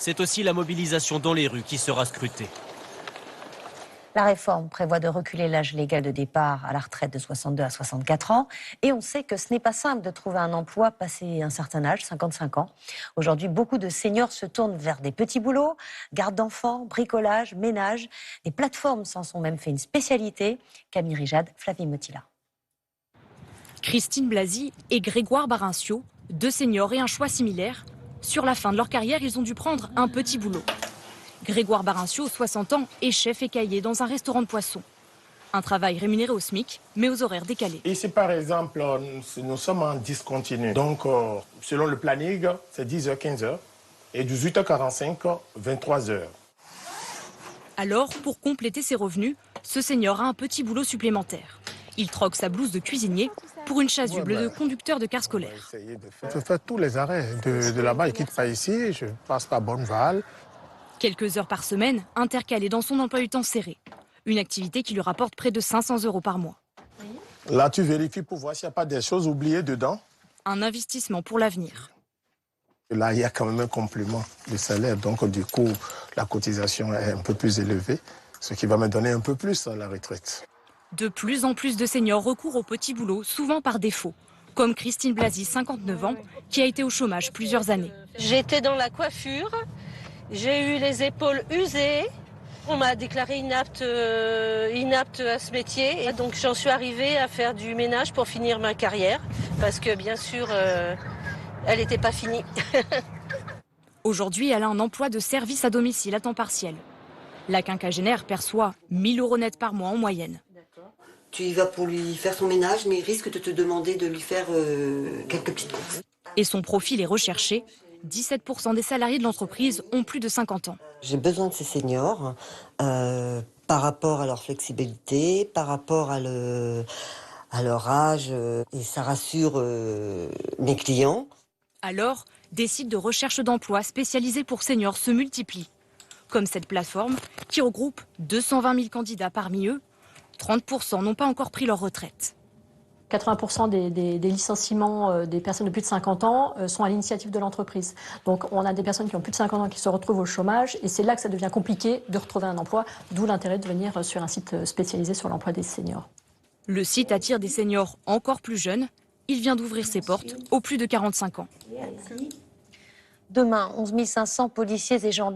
C'est aussi la mobilisation dans les rues qui sera scrutée. La réforme prévoit de reculer l'âge légal de départ à la retraite de 62 à 64 ans. Et on sait que ce n'est pas simple de trouver un emploi passé un certain âge, 55 ans. Aujourd'hui, beaucoup de seniors se tournent vers des petits boulots, garde d'enfants, bricolage, ménage. Des plateformes s'en sont même fait une spécialité. Camille Rijad, Flavie Motila. Christine Blasi et Grégoire Barincio, deux seniors et un choix similaire. Sur la fin de leur carrière, ils ont dû prendre un petit boulot. Grégoire Barincio, 60 ans, est chef écaillé dans un restaurant de poissons. Un travail rémunéré au SMIC, mais aux horaires décalés. Ici, par exemple, nous sommes en discontinu. Donc, selon le planning, c'est 10h, 15h. Et 18h45, 23h. Alors, pour compléter ses revenus, ce senior a un petit boulot supplémentaire. Il troque sa blouse de cuisinier pour une chasuble de conducteur de car scolaire. Je fais tous les arrêts de là-bas, je ne quitte pas ici, je passe par Bonneval. Quelques heures par semaine, intercalées dans son emploi du temps serré. Une activité qui lui rapporte près de 500 € par mois. Là, tu vérifies pour voir s'il n'y a pas des choses oubliées dedans. Un investissement pour l'avenir. Là, il y a quand même un complément de salaire. Donc, du coup, la cotisation est un peu plus élevée, ce qui va me donner un peu plus à la retraite. De plus en plus de seniors recourent au petit boulot, souvent par défaut. Comme Christine Blasi, 59 ans, qui a été au chômage plusieurs années. J'étais dans la coiffure. J'ai eu les épaules usées. On m'a déclaré inapte à ce métier. Et donc j'en suis arrivée à faire du ménage pour finir ma carrière. Parce que bien sûr, elle n'était pas finie. Aujourd'hui, elle a un emploi de service à domicile à temps partiel. La quinquagénaire perçoit 1 000 € net par mois en moyenne. Tu y vas pour lui faire son ménage, mais il risque de te demander de lui faire quelques petites courses. Et son profil est recherché. 17% des salariés de l'entreprise ont plus de 50 ans. J'ai besoin de ces seniors par rapport à leur flexibilité, par rapport à leur âge, et ça rassure mes clients. Alors, des sites de recherche d'emploi spécialisés pour seniors se multiplient. Comme cette plateforme qui regroupe 220 000 candidats. Parmi eux, 30% n'ont pas encore pris leur retraite. 80% des licenciements des personnes de plus de 50 ans sont à l'initiative de l'entreprise. Donc on a des personnes qui ont plus de 50 ans qui se retrouvent au chômage et c'est là que ça devient compliqué de retrouver un emploi, d'où l'intérêt de venir sur un site spécialisé sur l'emploi des seniors. Le site attire des seniors encore plus jeunes. Il vient d'ouvrir ses portes aux plus de 45 ans. Demain, 11 500 policiers et gendarmes